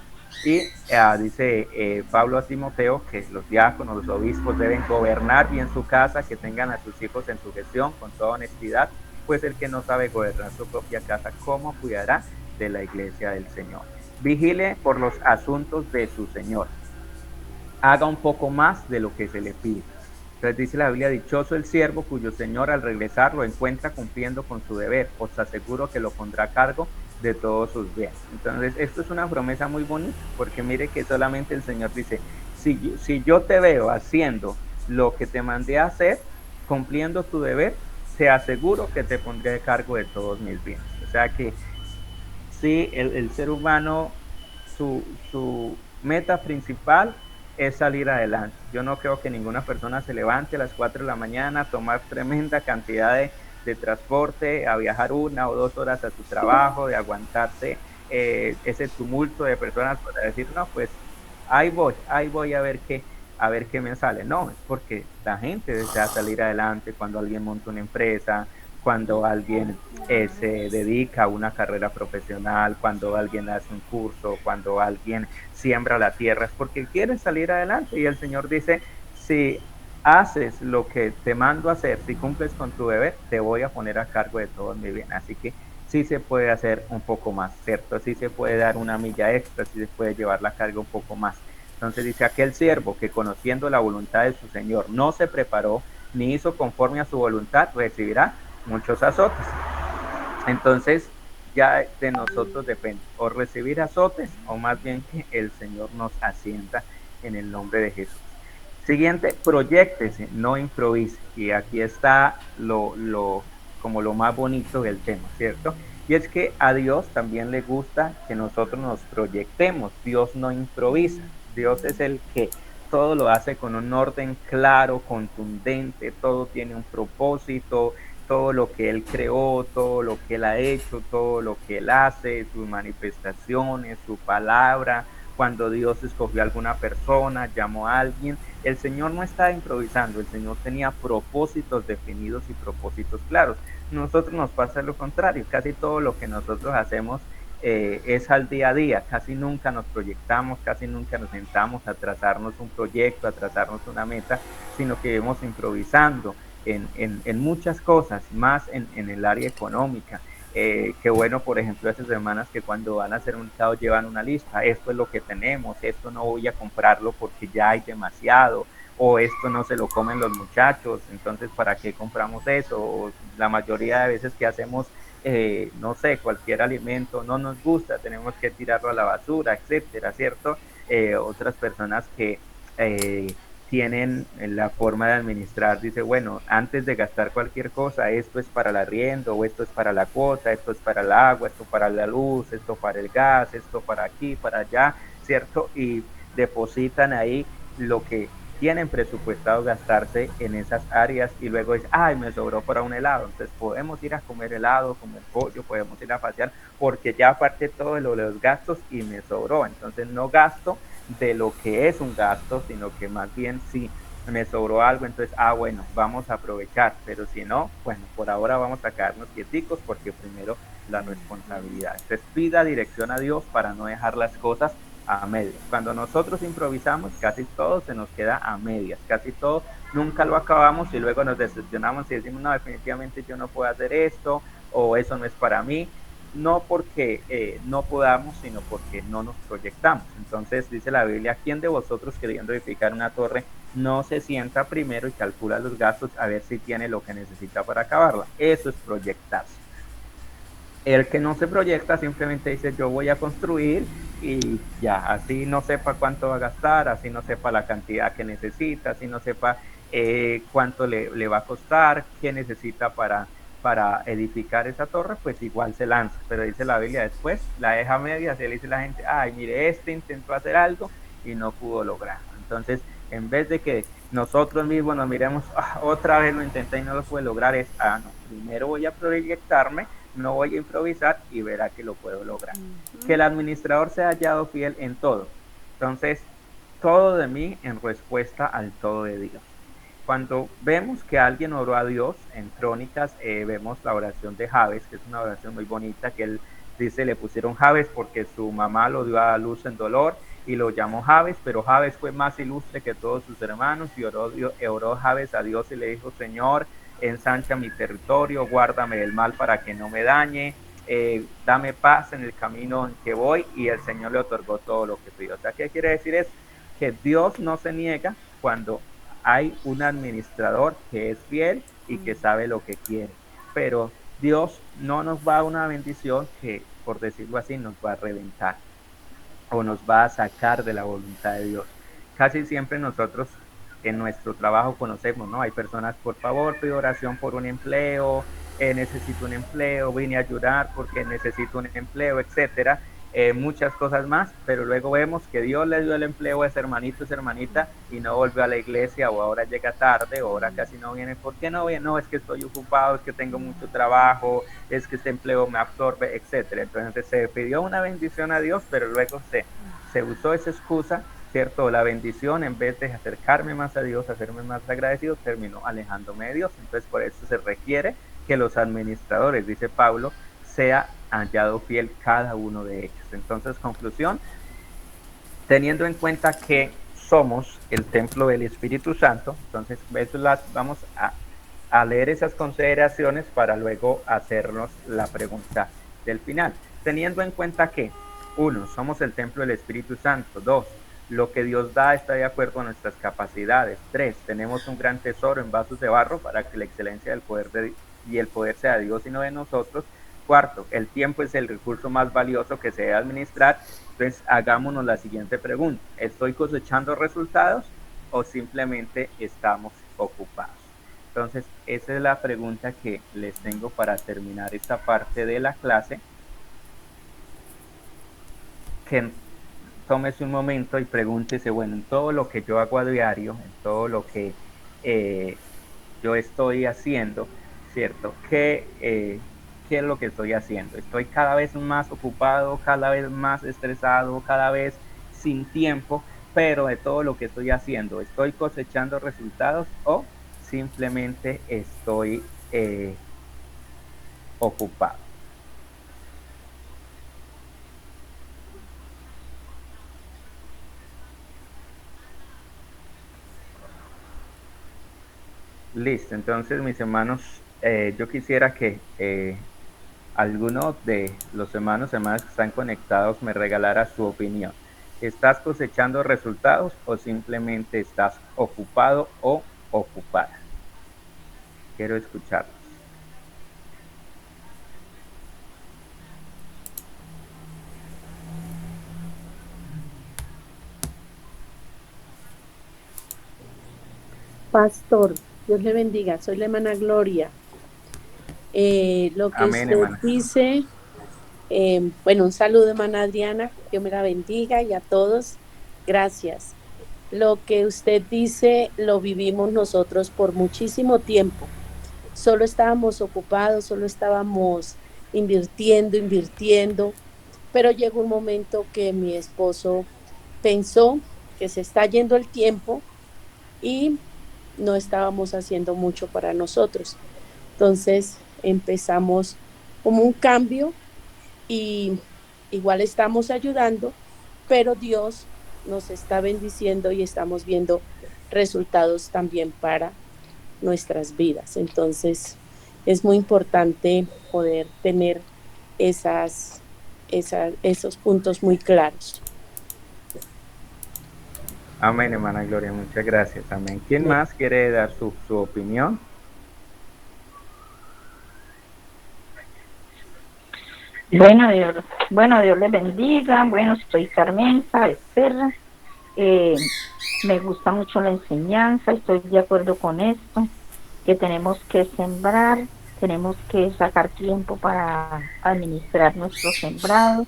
Y dice Pablo a Timoteo que los diáconos, los obispos deben gobernar bien su casa, que tengan a sus hijos en su gestión con toda honestidad, pues el que no sabe gobernar su propia casa, ¿cómo cuidará de la iglesia del Señor? Vigile por los asuntos de su Señor. Haga un poco más de lo que se le pide. Entonces dice la Biblia, dichoso el siervo cuyo Señor al regresar lo encuentra cumpliendo con su deber. Os aseguro que lo pondrá a cargo de todos sus bienes. Entonces, esto es una promesa muy bonita, porque mire que solamente el Señor dice, si yo te veo haciendo lo que te mandé a hacer, cumpliendo tu deber, te aseguro que te pondré a cargo de todos mis bienes. O sea que sí, el ser humano, su meta principal es salir adelante. Yo no creo que ninguna persona se levante a las 4 de la mañana, tomar tremenda cantidad de transporte, a viajar 1 o 2 horas a su trabajo, de aguantarse ese tumulto de personas para decir, no, pues ahí voy a ver qué me sale. No, es porque la gente desea salir adelante cuando alguien monta una empresa, cuando alguien se dedica a una carrera profesional, cuando alguien hace un curso, cuando alguien siembra la tierra, es porque quiere salir adelante. Y el Señor dice, si haces lo que te mando a hacer, si cumples con tu deber, te voy a poner a cargo de todo mi bien. Así que sí se puede hacer un poco más, ¿cierto? Sí se puede dar una milla extra, sí se puede llevar la carga un poco más. Entonces dice, aquel siervo que conociendo la voluntad de su Señor no se preparó ni hizo conforme a su voluntad, recibirá muchos azotes. Entonces, ya de nosotros depende, o recibir azotes, o más bien que el Señor nos ascienda en el nombre de Jesús. Siguiente, proyéctese, no improvise. Y aquí está como lo más bonito del tema, ¿cierto? Y es que a Dios también le gusta que nosotros nos proyectemos. Dios no improvisa. Dios es el que todo lo hace con un orden claro, contundente, todo tiene un propósito, todo lo que Él creó, todo lo que Él ha hecho, todo lo que Él hace, sus manifestaciones, su palabra. Cuando Dios escogió a alguna persona, llamó a alguien, el Señor no estaba improvisando, el Señor tenía propósitos definidos y propósitos claros. Nosotros nos pasa lo contrario, casi todo lo que nosotros hacemos es al día a día, casi nunca nos proyectamos, casi nunca nos sentamos a trazarnos un proyecto, a trazarnos una meta, sino que vamos improvisando en muchas cosas, más en el área económica. qué bueno, por ejemplo, esas hermanas que cuando van a hacer un mercado llevan una lista, esto es lo que tenemos, esto no voy a comprarlo porque ya hay demasiado, o esto no se lo comen los muchachos, entonces ¿para qué compramos eso? O la mayoría de veces que hacemos, no sé, cualquier alimento no nos gusta, tenemos que tirarlo a la basura, etcétera, ¿cierto? Otras personas que eh, tienen la forma de administrar, dice, bueno, antes de gastar cualquier cosa, esto es para el arriendo, o esto es para la cuota, esto es para el agua, esto para la luz, esto para el gas, esto para aquí, para allá, ¿cierto? Y depositan ahí lo que tienen presupuestado gastarse en esas áreas y luego es, ay, me sobró para un helado, entonces podemos ir a comer helado, comer pollo, podemos ir a pasear, porque ya aparte todo de los gastos y me sobró, entonces no gasto de lo que es un gasto, sino que más bien si me sobró algo, entonces, bueno, vamos a aprovechar, pero si no, bueno, por ahora vamos a quedarnos quieticos porque primero la responsabilidad. Entonces pida dirección a Dios para no dejar las cosas a medias. Cuando nosotros improvisamos, casi todo se nos queda a medias, casi todo nunca lo acabamos y luego nos decepcionamos y decimos, no, definitivamente yo no puedo hacer esto o eso no es para mí, no porque no podamos, sino porque no nos proyectamos. Entonces dice la Biblia, ¿quién de vosotros queriendo edificar una torre no se sienta primero y calcula los gastos a ver si tiene lo que necesita para acabarla? Eso es proyectarse. El que no se proyecta simplemente dice yo voy a construir y ya, así no sepa cuánto va a gastar, así no sepa la cantidad que necesita, así no sepa cuánto le va a costar, qué necesita para edificar esa torre, pues igual se lanza. Pero dice la Biblia, después la deja a medias y le dice a la gente, ay, mire, este intentó hacer algo y no pudo lograr. Entonces, en vez de que nosotros mismos nos miremos, otra vez lo intenté y no lo pude lograr, es, no, primero voy a proyectarme, no voy a improvisar y verá que lo puedo lograr. Que el administrador se ha hallado fiel en todo. Entonces, todo de mí en respuesta al todo de Dios. Cuando vemos que alguien oró a Dios, en Crónicas vemos la oración de Jabes, que es una oración muy bonita, que él dice, le pusieron Jabes porque su mamá lo dio a luz en dolor y lo llamó Jabes, pero Jabes fue más ilustre que todos sus hermanos y oró Jabes a Dios y le dijo, Señor, ensancha mi territorio, guárdame del mal para que no me dañe, dame paz en el camino en que voy, y el Señor le otorgó todo lo que pidió. O sea, ¿qué quiere decir eso? Que Dios no se niega cuando hay un administrador que es fiel y que sabe lo que quiere. Pero Dios no nos va a una bendición que, por decirlo así, nos va a reventar o nos va a sacar de la voluntad de Dios. Casi siempre nosotros en nuestro trabajo conocemos, ¿no? Hay personas, por favor, pido oración por un empleo, necesito un empleo, vine a ayudar porque necesito un empleo, etcétera. Muchas cosas más, pero luego vemos que Dios le dio el empleo a ese hermanito, esa hermanita, y no volvió a la iglesia, o ahora llega tarde, o ahora casi no viene. ¿Por qué no viene? No, es que estoy ocupado, es que tengo mucho trabajo, es que este empleo me absorbe, etcétera. Entonces se pidió una bendición a Dios, pero luego se usó esa excusa, ¿cierto? La bendición, en vez de acercarme más a Dios, hacerme más agradecido, terminó alejándome de Dios. Entonces por eso se requiere que los administradores, dice Pablo, sea hallado fiel cada uno de ellos. Entonces, conclusión, teniendo en cuenta que somos el templo del Espíritu Santo, entonces vamos a leer esas consideraciones para luego hacernos la pregunta del final. Teniendo en cuenta que, uno, somos el templo del Espíritu Santo. Dos, lo que Dios da está de acuerdo a nuestras capacidades. Tres, tenemos un gran tesoro en vasos de barro para que la excelencia del poder y el poder sea de Dios y no de nosotros. Cuarto, el tiempo es el recurso más valioso que se debe administrar. Entonces, hagámonos la siguiente pregunta. ¿Estoy cosechando resultados o simplemente estamos ocupados? Entonces, esa es la pregunta que les tengo para terminar esta parte de la clase. Que tómese un momento y pregúntese, bueno, en todo lo que yo hago a diario, en todo lo que yo estoy haciendo, ¿cierto? ¿Qué es lo que estoy haciendo? Estoy cada vez más ocupado, cada vez más estresado, cada vez sin tiempo, pero de todo lo que estoy haciendo, ¿estoy cosechando resultados o simplemente estoy ocupado? Listo, entonces mis hermanos, yo quisiera que alguno de los hermanos y hermanas que están conectados me regalara su opinión. ¿Estás cosechando resultados o simplemente estás ocupado o ocupada? Quiero escucharlos. Pastor, Dios le bendiga. Soy la hermana Gloria. Lo que Amén, usted hermana. dice, bueno, un saludo, hermana Adriana. Dios me la bendiga y a todos. Gracias. Lo que usted dice lo vivimos nosotros por muchísimo tiempo. Solo estábamos ocupados, solo estábamos invirtiendo, pero llegó un momento que mi esposo pensó que se está yendo el tiempo y no estábamos haciendo mucho para nosotros. Entonces empezamos como un cambio y igual estamos ayudando, pero Dios nos está bendiciendo y estamos viendo resultados también para nuestras vidas. Entonces es muy importante poder tener esos puntos muy claros. Amén, hermana Gloria, muchas gracias. Amén. ¿Quién más quiere dar su opinión? Dios les bendiga. Bueno, soy Carmenza Becerra. Eh, Me gusta mucho la enseñanza, estoy de acuerdo con esto, que tenemos que sembrar, tenemos que sacar tiempo para administrar nuestro sembrado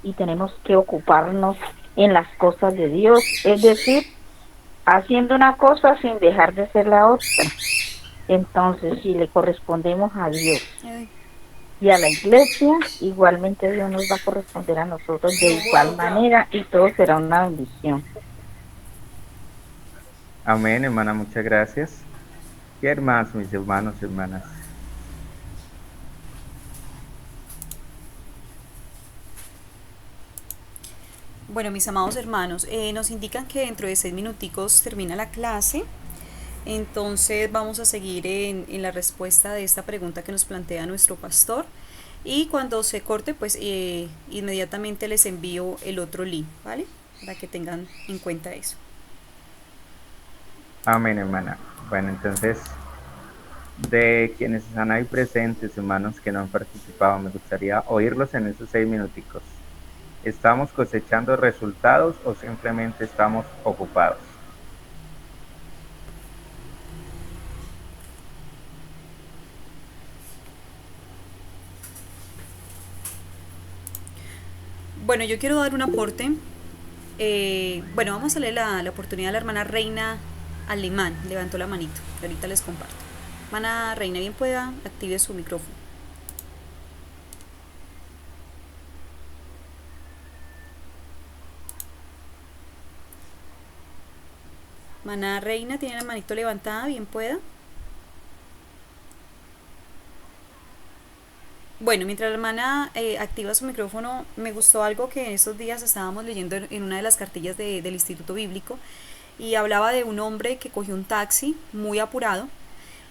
y tenemos que ocuparnos en las cosas de Dios, es decir, haciendo una cosa sin dejar de hacer la otra. Entonces, si le correspondemos a Dios y a la iglesia, igualmente Dios nos va a corresponder a nosotros de igual manera y todo será una bendición. Amén, hermana, muchas gracias. ¿Qué más, mis hermanos y hermanas? Bueno, mis amados hermanos, nos indican que dentro de 6 minuticos termina la clase. Entonces vamos a seguir en la respuesta de esta pregunta que nos plantea nuestro pastor. Y cuando se corte, pues inmediatamente les envío el otro link, ¿vale? Para que tengan en cuenta eso. Amén, hermana. Bueno, entonces, de quienes están ahí presentes, hermanos que no han participado, me gustaría oírlos en esos 6 minuticos. ¿Estamos cosechando resultados o simplemente estamos ocupados? Bueno, yo quiero dar un aporte. Bueno, vamos a leer la oportunidad de la hermana Reina Alemán. Levantó la manito. Ahorita les comparto. Hermana Reina, bien pueda, active su micrófono. Hermana Reina, tiene la manito levantada, bien pueda. Bueno, mientras la hermana activa su micrófono, me gustó algo que en estos días estábamos leyendo en una de las cartillas del Instituto Bíblico y hablaba de un hombre que cogió un taxi muy apurado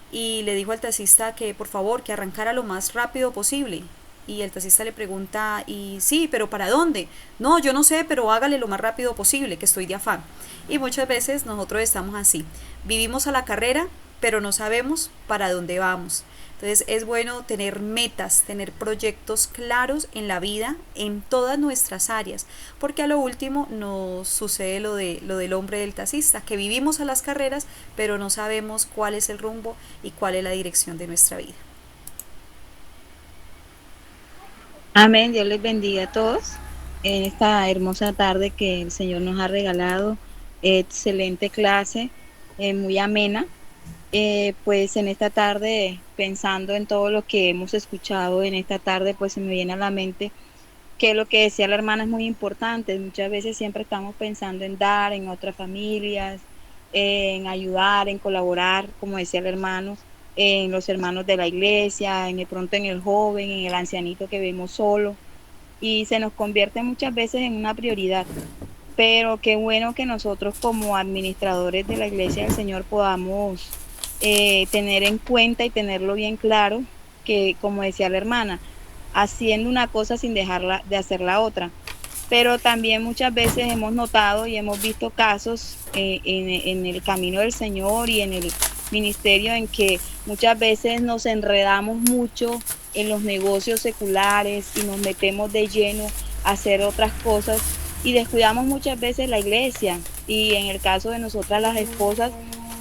y le dijo al taxista que por favor que arrancara lo más rápido posible. Y el taxista le pregunta, y sí, pero ¿para dónde? No, yo no sé, pero hágale lo más rápido posible, que estoy de afán. Y muchas veces nosotros estamos así, vivimos a la carrera, pero no sabemos para dónde vamos. Entonces es bueno tener metas, tener proyectos claros en la vida, en todas nuestras áreas, porque a lo último nos sucede lo del hombre del taxista, que vivimos a las carreras, pero no sabemos cuál es el rumbo y cuál es la dirección de nuestra vida. Amén, Dios les bendiga a todos en esta hermosa tarde que el Señor nos ha regalado. Excelente clase, muy amena. Pues en esta tarde, pensando en todo lo que hemos escuchado en esta tarde, pues se me viene a la mente que lo que decía la hermana es muy importante. Muchas veces siempre estamos pensando en dar, en otras familias, en ayudar, en colaborar, como decía el hermano, en los hermanos de la iglesia, en el pronto en el joven, en el ancianito que vemos solo, y se nos convierte muchas veces en una prioridad. Pero qué bueno que nosotros como administradores de la iglesia del Señor podamos tener en cuenta y tenerlo bien claro, que como decía la hermana, haciendo una cosa sin dejarla de hacer la otra. Pero también muchas veces hemos notado y hemos visto casos en el camino del Señor y en el ministerio en que muchas veces nos enredamos mucho en los negocios seculares y nos metemos de lleno a hacer otras cosas y descuidamos muchas veces la iglesia. Y en el caso de nosotras las esposas,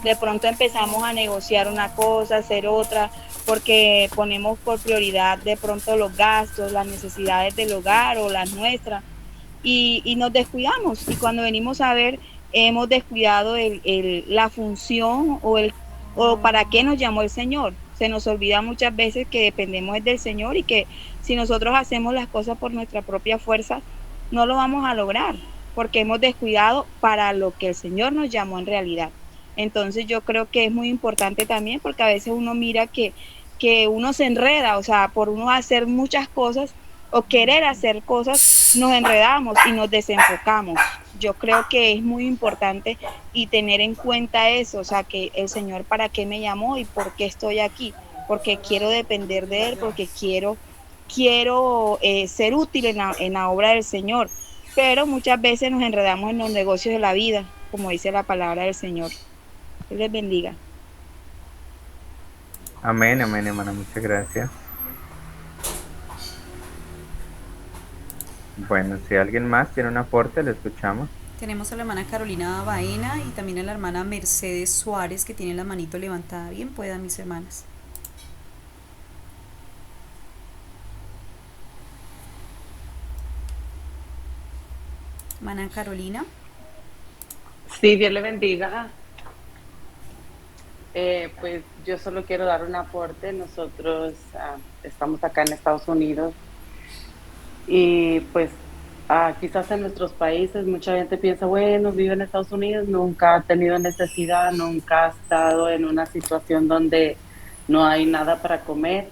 de pronto empezamos a negociar una cosa, hacer otra, porque ponemos por prioridad de pronto los gastos, las necesidades del hogar o las nuestras y nos descuidamos. Y cuando venimos a ver, hemos descuidado la función o para qué nos llamó el Señor. Se nos olvida muchas veces que dependemos del Señor y que si nosotros hacemos las cosas por nuestra propia fuerza, no lo vamos a lograr, porque hemos descuidado para lo que el Señor nos llamó en realidad. Entonces yo creo que es muy importante también, porque a veces uno mira que uno se enreda, o sea, por uno hacer muchas cosas o querer hacer cosas, nos enredamos y nos desenfocamos. Yo creo que es muy importante y tener en cuenta eso, o sea, que el Señor para qué me llamó y por qué estoy aquí, porque quiero depender de Él, porque quiero ser útil en la obra del Señor, pero muchas veces nos enredamos en los negocios de la vida, como dice la palabra del Señor. Dios les bendiga. Amén, amén, hermana, muchas gracias. Bueno, si alguien más tiene un aporte, le escuchamos. Tenemos a la hermana Carolina Baena y también a la hermana Mercedes Suárez que tiene la manito levantada. Bien puedan, mis hermanas. Hermana Carolina. Sí, Dios le bendiga. Pues yo solo quiero dar un aporte. Nosotros estamos acá en Estados Unidos y pues quizás en nuestros países mucha gente piensa, bueno, vive en Estados Unidos, nunca ha tenido necesidad, nunca ha estado en una situación donde no hay nada para comer,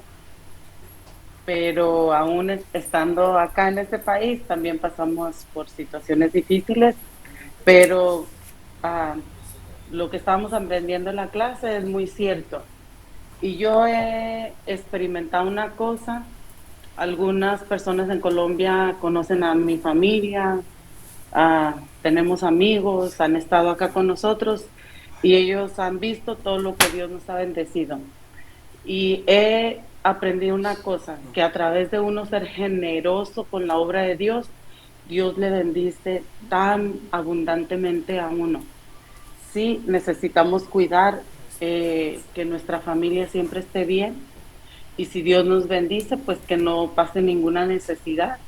pero aún estando acá en este país también pasamos por situaciones difíciles, pero lo que estábamos aprendiendo en la clase es muy cierto. Y yo he experimentado una cosa, algunas personas en Colombia conocen a mi familia, tenemos amigos, han estado acá con nosotros y ellos han visto todo lo que Dios nos ha bendecido. Y he aprendido una cosa, que a través de uno ser generoso con la obra de Dios, Dios le bendice tan abundantemente a uno. Sí, necesitamos cuidar que nuestra familia siempre esté bien y si Dios nos bendice, pues que no pase ninguna necesidad.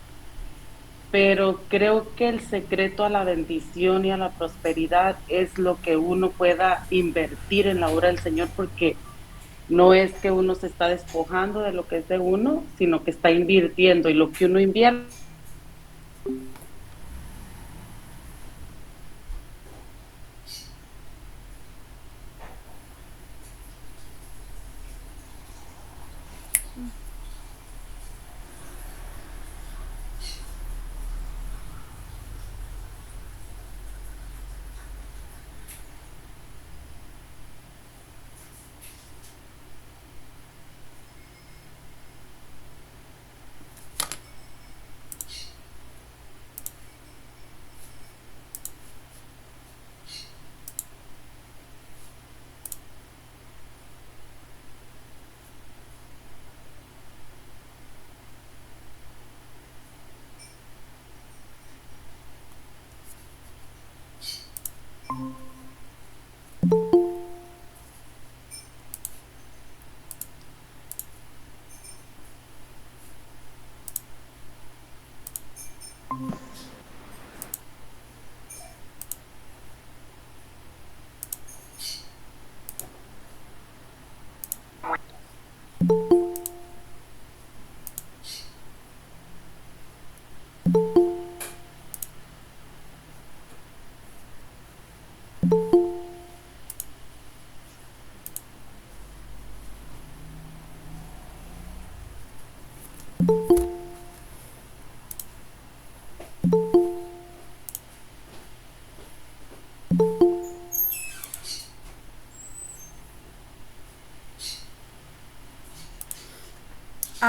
Pero creo que el secreto a la bendición y a la prosperidad es lo que uno pueda invertir en la obra del Señor, porque no es que uno se está despojando de lo que es de uno, sino que está invirtiendo y lo que uno invierte.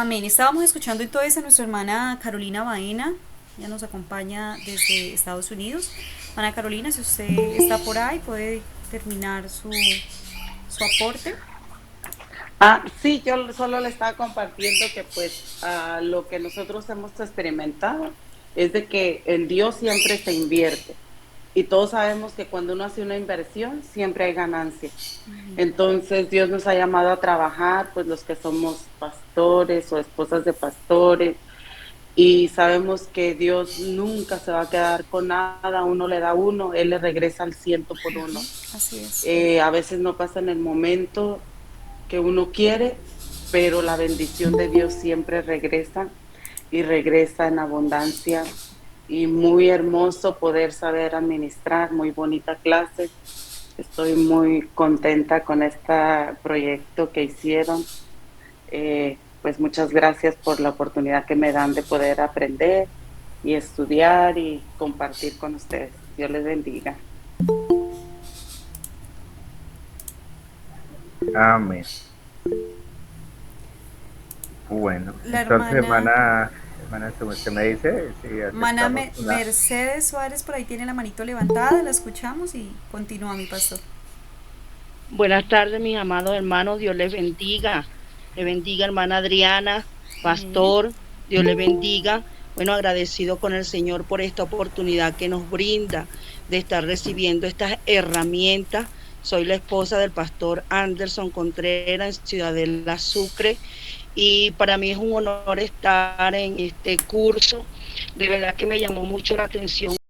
Amén. Estábamos escuchando entonces a nuestra hermana Carolina Baena. Ella nos acompaña desde Estados Unidos. Ana Carolina, si usted está por ahí, puede terminar su aporte. Sí, yo solo le estaba compartiendo que pues lo que nosotros hemos experimentado es de que en Dios siempre se invierte. Y todos sabemos que cuando uno hace una inversión, siempre hay ganancia. Entonces Dios nos ha llamado a trabajar, pues los que somos pastores o esposas de pastores, y sabemos que Dios nunca se va a quedar con nada, uno le da uno, Él le regresa al 100 por uno. Así es. A veces no pasa en el momento que uno quiere, pero la bendición de Dios siempre regresa y regresa en abundancia. Y muy hermoso poder saber administrar, muy bonita clase. Estoy muy contenta con este proyecto que hicieron. Pues muchas gracias por la oportunidad que me dan de poder aprender y estudiar y compartir con ustedes. Dios les bendiga. Amén. Bueno, La entonces hermana ¿qué me dice? Sí, Hermana aceptamos una- Mercedes Suárez por ahí tiene la manito levantada, la escuchamos y continúa, mi pastor. Buenas tardes, mis amados hermanos, Dios les bendiga. Le bendiga, hermana Adriana, pastor, Dios les bendiga. Bueno, agradecido con el Señor por esta oportunidad que nos brinda de estar recibiendo estas herramientas. Soy la esposa del pastor Anderson Contreras en Ciudadela Sucre y para mí es un honor estar en este curso. De verdad que me llamó mucho la atención